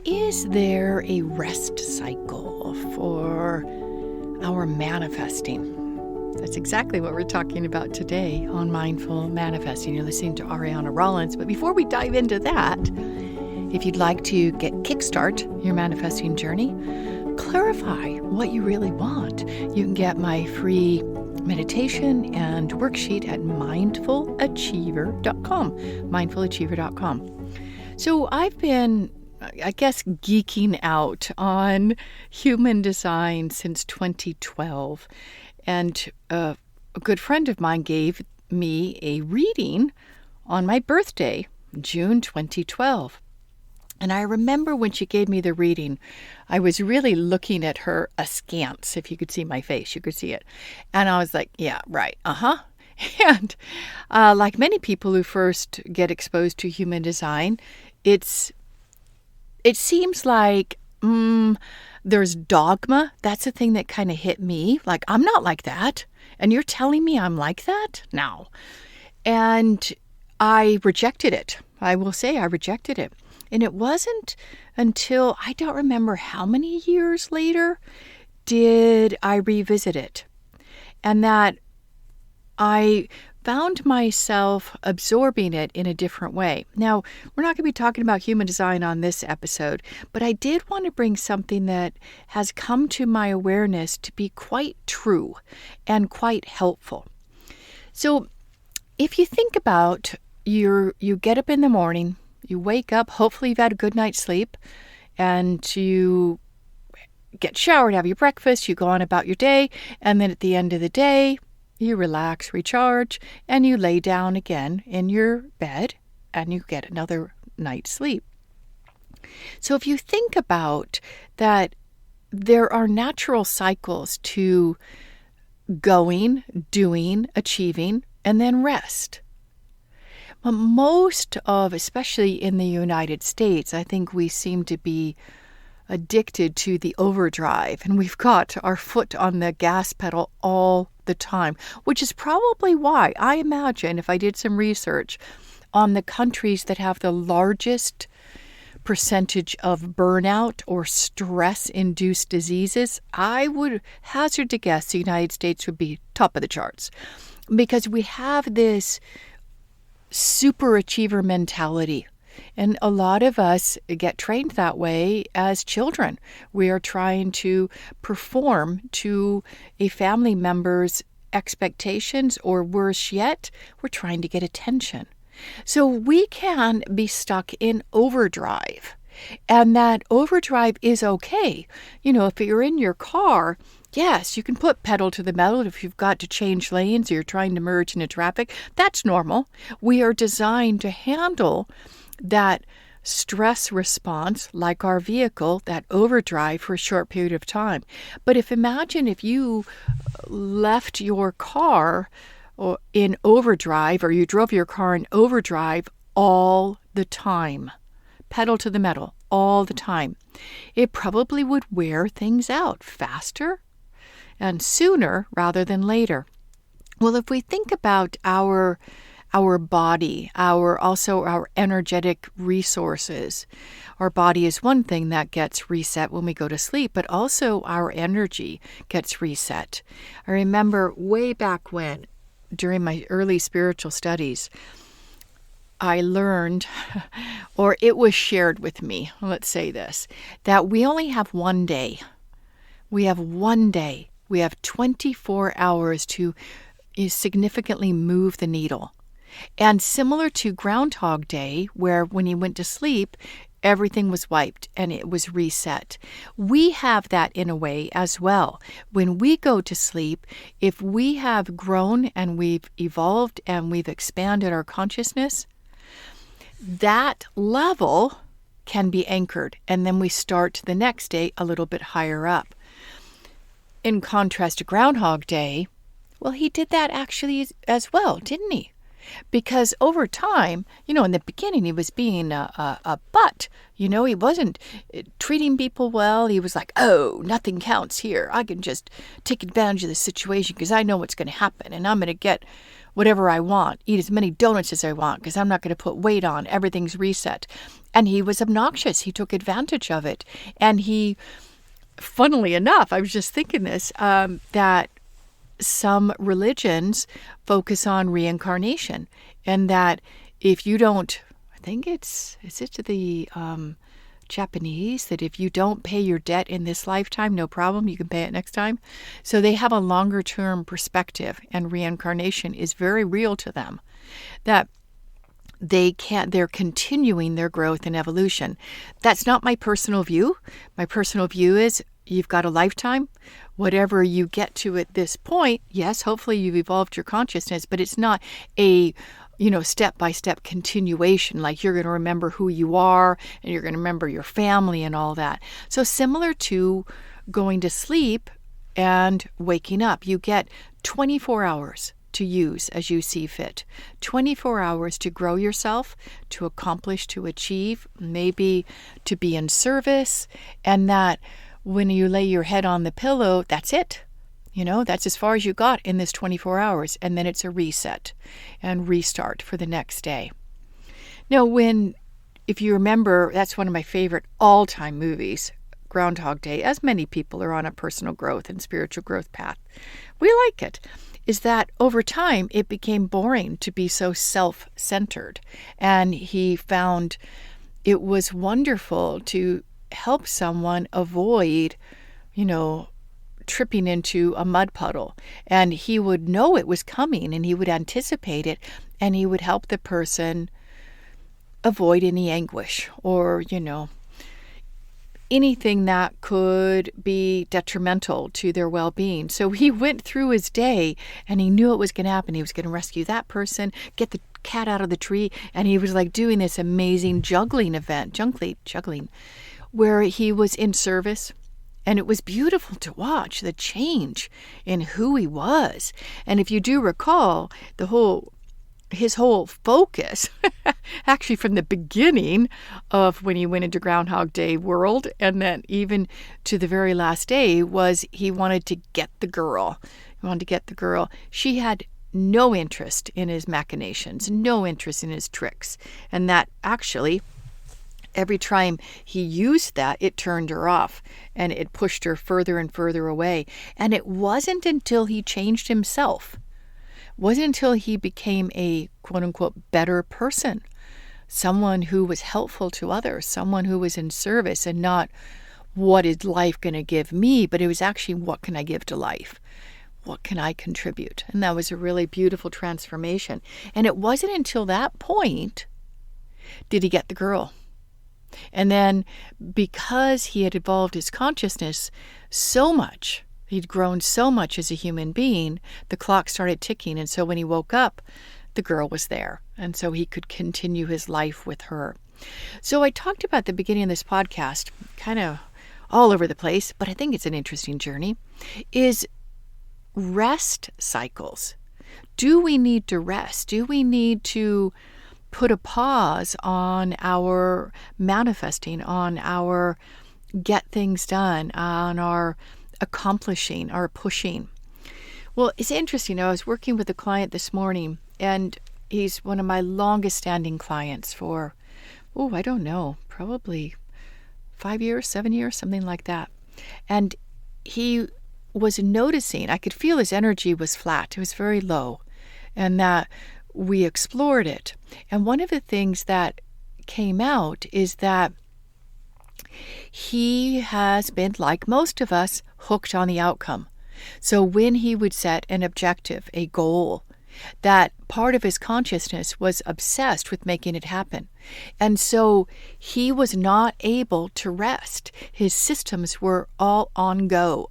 Is there a rest cycle for our manifesting? That's exactly what we're talking about today on Mindful Manifesting. You're listening to Ariana Rollins. But before we dive into that, if you'd like to kickstart your manifesting journey, clarify what you really want. You can get my free meditation and worksheet at mindfulachiever.com. Mindfulachiever.com. So I've been, geeking out on human design since 2012. And a good friend of mine gave me a reading on my birthday, June 2012. And I remember when she gave me the reading, I was really looking at her askance. If you could see my face, you could see it. And I was like, yeah, right, And like many people who first get exposed to human design, it seems like there's dogma. That's the thing that kind of hit me. Like, I'm not like that. And you're telling me I'm like that? No. And I rejected it. I will say I rejected it. And it wasn't until, I don't remember how many years later, did I revisit it. And that I found myself absorbing it in a different way. Now, we're not going to be talking about human design on this episode, but I did want to bring something that has come to my awareness to be quite true and quite helpful. So if you think about you get up in the morning, you wake up, hopefully you've had a good night's sleep, and you get showered, have your breakfast, you go on about your day, and then at the end of the day, you relax, recharge, and you lay down again in your bed, and you get another night's sleep. So if you think about that, there are natural cycles to going, doing, achieving, and then rest. But most of, especially in the United States, I think we seem to be addicted to the overdrive, and we've got our foot on the gas pedal all the time, which is probably why I imagine, if I did some research on the countries that have the largest percentage of burnout or stress-induced diseases, I would hazard to guess the United States would be top of the charts, because we have this super achiever mentality. And a lot of us get trained that way as children. We are trying to perform to a family member's expectations, or worse yet, we're trying to get attention. So we can be stuck in overdrive. And that overdrive is okay. You know, if you're in your car, yes, you can put pedal to the metal if you've got to change lanes or you're trying to merge into traffic. That's normal. We are designed to handle that stress response like our vehicle, that overdrive, for a short period of time. But imagine if you left your car in overdrive, or you drove your car in overdrive all the time, pedal to the metal all the time. It probably would wear things out faster and sooner rather than later. Well, if we think about our body, our energetic resources, our body is one thing that gets reset when we go to sleep, but also our energy gets reset. I remember way back when, during my early spiritual studies, I learned, or it was shared with me, let's say this, that we only have one day. We have one day. We have 24 hours to significantly move the needle. And similar to Groundhog Day, where when you went to sleep, everything was wiped and it was reset. We have that in a way as well. When we go to sleep, if we have grown and we've evolved and we've expanded our consciousness, that level can be anchored. And then we start the next day a little bit higher up. In contrast to Groundhog Day, well, he did that actually as well, didn't he? Because over time, in the beginning, he was being a butt. He wasn't treating people well. He was like, oh, nothing counts here. I can just take advantage of the situation because I know what's going to happen and I'm going to get whatever I want, eat as many donuts as I want because I'm not going to put weight on. Everything's reset. And he was obnoxious. He took advantage of it. And he, funnily enough, I was just thinking this, that some religions focus on reincarnation, and that if you don't, I think is it the Japanese, that if you don't pay your debt in this lifetime, no problem, you can pay it next time. So they have a longer term perspective, and reincarnation is very real to them, that they're continuing their growth and evolution. That's not my personal view. My personal view is you've got a lifetime. Whatever you get to at this point, yes, hopefully you've evolved your consciousness, but it's not a step-by-step continuation, like you're going to remember who you are and you're going to remember your family and all that. So similar to going to sleep and waking up, you get 24 hours to use as you see fit. 24 hours to grow yourself, to accomplish, to achieve, maybe to be in service, and that when you lay your head on the pillow, that's it. That's as far as you got in this 24 hours, and then it's a reset and restart for the next day. Now, if you remember, that's one of my favorite all-time movies, Groundhog Day, as many people are on a personal growth and spiritual growth path. We like it. Is that over time, it became boring to be so self-centered. And he found it was wonderful to help someone avoid, tripping into a mud puddle. And he would know it was coming and he would anticipate it, and he would help the person avoid any anguish or, anything that could be detrimental to their well-being. So he went through his day and he knew it was going to happen. He was going to rescue that person, get the cat out of the tree, and he was like doing this amazing juggling, where he was in service. And it was beautiful to watch the change in who he was. And if you do recall, his whole focus, actually from the beginning of when he went into Groundhog Day world, and then even to the very last day, was he wanted to get the girl. She had no interest in his machinations, no interest in his tricks. And that actually, every time he used that, it turned her off and it pushed her further and further away. And it wasn't until he changed himself, wasn't until he became a quote-unquote better person, someone who was helpful to others, someone who was in service, and not what is life going to give me, but it was actually what can I give to life? What can I contribute? And that was a really beautiful transformation. And it wasn't until that point did he get the girl. And then because he had evolved his consciousness so much, he'd grown so much as a human being, the clock started ticking. And so when he woke up, the girl was there. And so he could continue his life with her. So I talked about the beginning of this podcast, kind of all over the place, but I think it's an interesting journey, is rest cycles. Do we need to rest? Do we need to put a pause on our manifesting, on our get things done, on our accomplishing, our pushing? Well, it's interesting. I was working with a client this morning, and he's one of my longest standing clients for, I don't know, probably 5 years, 7 years, something like that. And he was noticing, I could feel his energy was flat. It was very low, and that we explored it. And one of the things that came out is that he has been, like most of us, hooked on the outcome. So when he would set an objective, a goal, that part of his consciousness was obsessed with making it happen. And so he was not able to rest. His systems were all on go,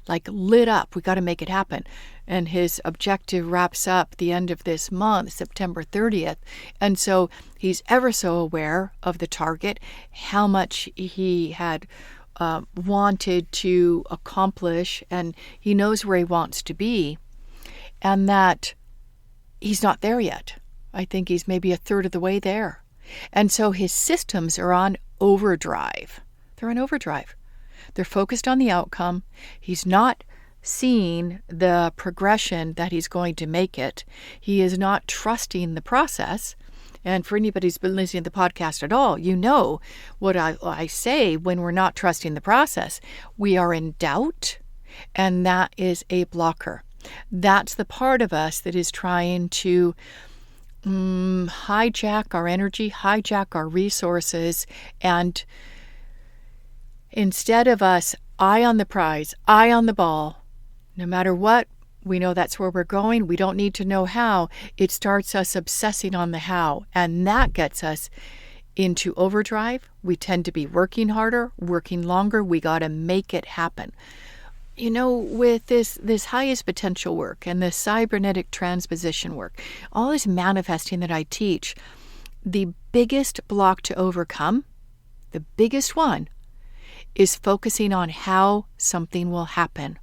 like lit up. We got to make it happen. And his objective wraps up the end of this month, September 30th. And so he's ever so aware of the target, how much he had wanted to accomplish, and he knows where he wants to be, and that he's not there yet. I think he's maybe a third of the way there. And so his systems are on overdrive. They're on overdrive. They're focused on the outcome. He's not seeing the progression that he's going to make it. He is not trusting the process. And for anybody who's been listening to the podcast at all, you know what I say when we're not trusting the process. We are in doubt, and that is a blocker. That's the part of us that is trying to hijack our energy, hijack our resources, and instead of us eye on the prize, eye on the ball, no matter what, we know that's where we're going. We don't need to know how. It starts us obsessing on the how, and that gets us into overdrive. We tend to be working harder, working longer. We got to make it happen. You know, with this highest potential work and the cybernetic transposition work, all this manifesting that I teach, the biggest block to overcome, the biggest one, is focusing on how something will happen.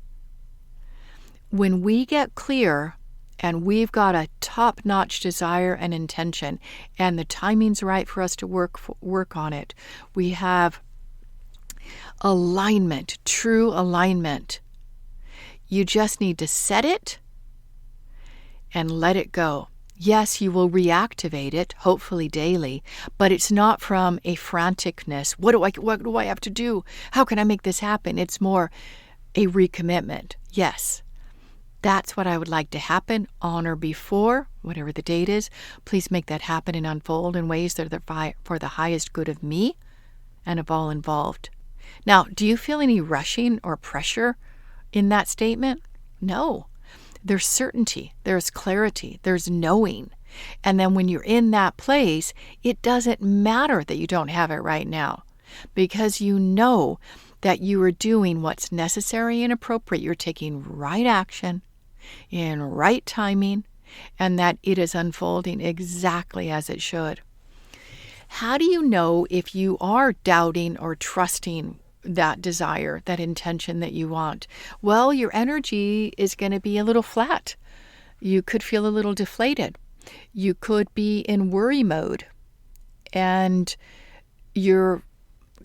When we get clear and we've got a top-notch desire and intention and the timing's right for us to work on it, we have alignment, true alignment. You just need to set it and let it go. Yes, you will reactivate it, hopefully daily, but it's not from a franticness. What do I have to do? How can I make this happen? It's more a recommitment. Yes, that's what I would like to happen on or before, whatever the date is. Please make that happen and unfold in ways that are for the highest good of me and of all involved. Now, do you feel any rushing or pressure in that statement? No. There's certainty, there's clarity, there's knowing. And then when you're in that place, it doesn't matter that you don't have it right now, because you know that you are doing what's necessary and appropriate. You're taking right action in right timing, and that it is unfolding exactly as it should. How do you know if you are doubting or trusting that desire, that intention that you want? Well, your energy is going to be a little flat. You could feel a little deflated. You could be in worry mode, and you're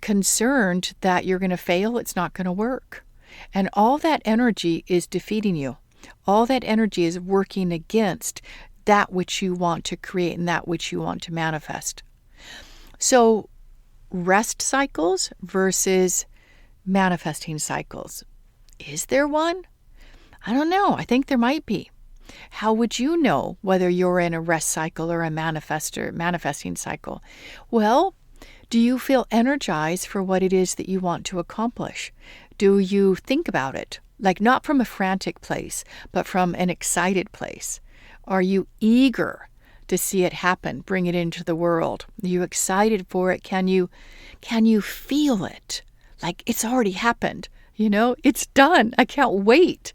concerned that you're going to fail, it's not going to work. And all that energy is defeating you. All that energy is working against that which you want to create and that which you want to manifest. So, rest cycles versus manifesting cycles. Is there one? I don't know. I think there might be. How would you know whether you're in a rest cycle or a manifesting cycle? Well, do you feel energized for what it is that you want to accomplish? Do you think about it? Like, not from a frantic place, but from an excited place. Are you eager to see it happen, bring it into the world? Are you excited for it? Can you feel it? Like it's already happened, it's done. I can't wait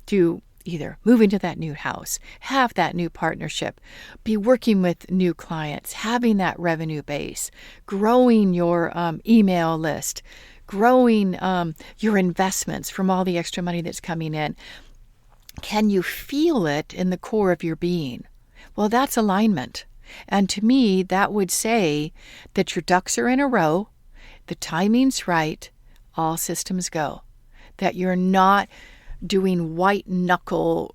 to either move into that new house, have that new partnership, be working with new clients, having that revenue base, growing your email list, growing your investments from all the extra money that's coming in. Can you feel it in the core of your being? Well, that's alignment. And to me, that would say that your ducks are in a row, the timing's right, all systems go. That you're not doing white-knuckle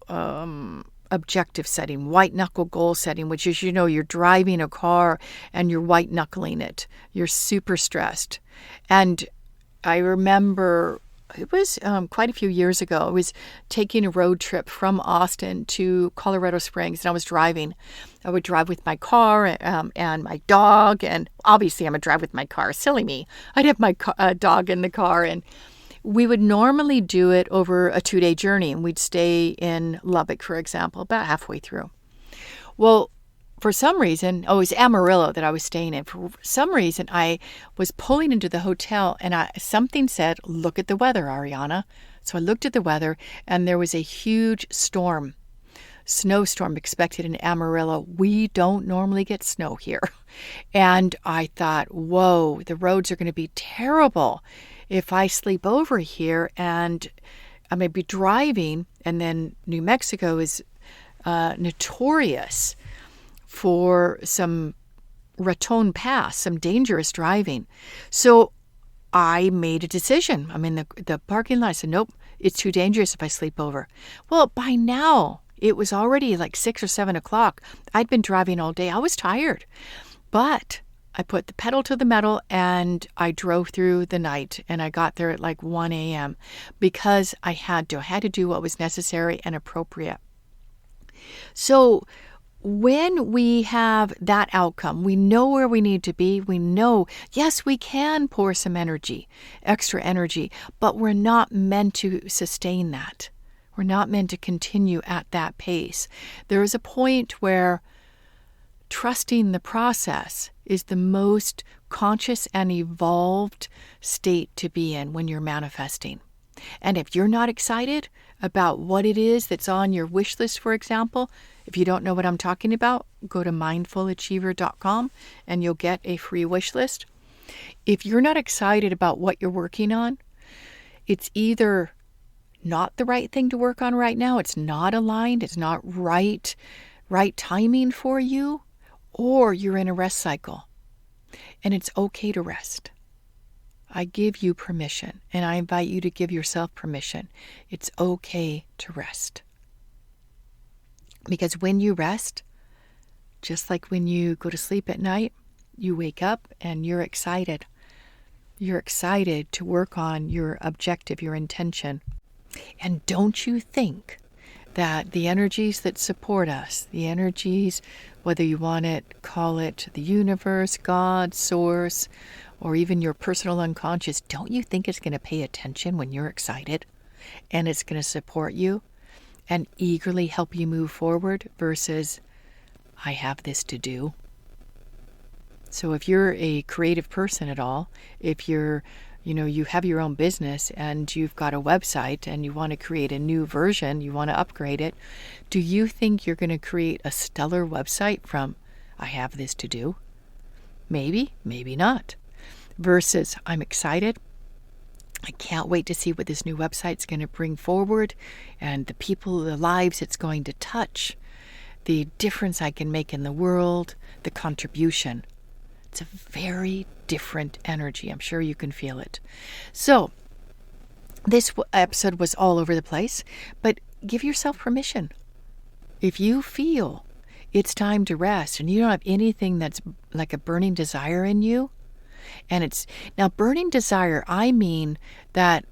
objective setting, white-knuckle goal setting, which is, you're driving a car and you're white-knuckling it. You're super stressed. And I remember it was quite a few years ago. I was taking a road trip from Austin to Colorado Springs, and I was driving. I would drive with my car and my dog, and obviously I'm going to drive with my car. Silly me. I'd have my dog in the car, and we would normally do it over a 2-day journey, and we'd stay in Lubbock, for example, about halfway through. Well, for some reason, it was Amarillo that I was staying in. For some reason, I was pulling into the hotel, and something said, "Look at the weather, Ariana." So I looked at the weather, and there was a huge snowstorm expected in Amarillo. We don't normally get snow here. And I thought, whoa, the roads are going to be terrible if I sleep over here, and I may be driving. And then New Mexico is notorious for some raton pass, some dangerous driving. So I made a decision. I'm in the parking lot. I said, nope, It's too dangerous if I sleep over. Well, by now, it was already like 6 or 7 o'clock. I'd been driving all day. I was tired. But I put the pedal to the metal and I drove through the night, and I got there at like 1 a.m. because I had to. I had to do what was necessary and appropriate. So when we have that outcome, we know where we need to be. We know, yes, we can pour some energy, extra energy, but we're not meant to sustain that. We're not meant to continue at that pace. There is a point where trusting the process is the most conscious and evolved state to be in when you're manifesting. And if you're not excited about what it is that's on your wish list, for example, if you don't know what I'm talking about, go to mindfulachiever.com and you'll get a free wish list. If you're not excited about what you're working on, it's either not the right thing to work on right now, it's not aligned, it's not right timing for you, or you're in a rest cycle. And it's okay to rest. I give you permission, and I invite you to give yourself permission. It's okay to rest. Because when you rest, just like when you go to sleep at night, you wake up and you're excited. You're excited to work on your objective, your intention. And don't you think that the energies that support us, the energies, whether you want to call it the universe, God, source, or even your personal unconscious, don't you think it's going to pay attention when you're excited and it's going to support you and eagerly help you move forward versus, I have this to do? So if you're a creative person at all, if you have your own business and you've got a website and you want to create a new version, you want to upgrade it, do you think you're going to create a stellar website from, I have this to do? Maybe, maybe not. Versus, I'm excited. I can't wait to see what this new website's going to bring forward and the people, the lives it's going to touch, the difference I can make in the world, the contribution. It's a very different energy. I'm sure you can feel it. So this episode was all over the place, but give yourself permission. If you feel it's time to rest and you don't have anything that's like a burning desire in you, and it's now burning desire, I mean that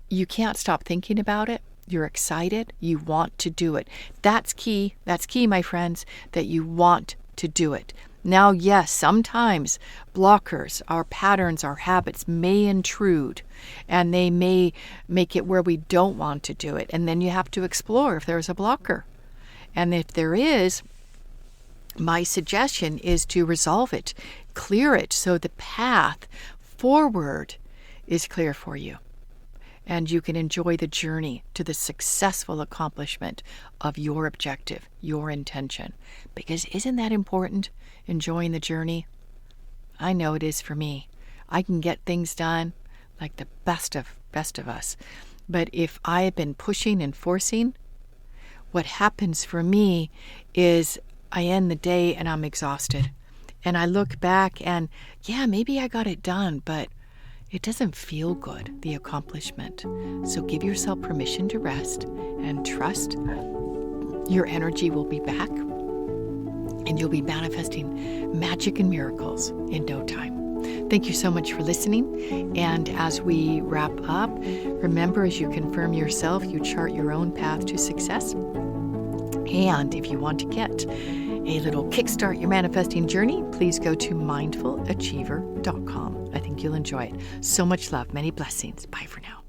you can't stop thinking about it. You're excited. You want to do it. That's key. That's key, my friends, that you want to do it. Now, yes, sometimes blockers, our patterns, our habits may intrude and they may make it where we don't want to do it. And then you have to explore if there's a blocker. And if there is, my suggestion is to resolve it, clear it so the path forward is clear for you. And you can enjoy the journey to the successful accomplishment of your objective, your intention. Because isn't that important? Enjoying the journey? I know it is for me. I can get things done like the best of us. But if I have been pushing and forcing, what happens for me is I end the day and I'm exhausted. And I look back and, yeah, maybe I got it done, but it doesn't feel good, the accomplishment. So give yourself permission to rest and trust your energy will be back and you'll be manifesting magic and miracles in no time. Thank you so much for listening. And as we wrap up, remember, as you confirm yourself, you chart your own path to success. And if you want to get a little kickstart your manifesting journey, please go to mindfulachiever.com. I think you'll enjoy it. So much love. Many blessings. Bye for now.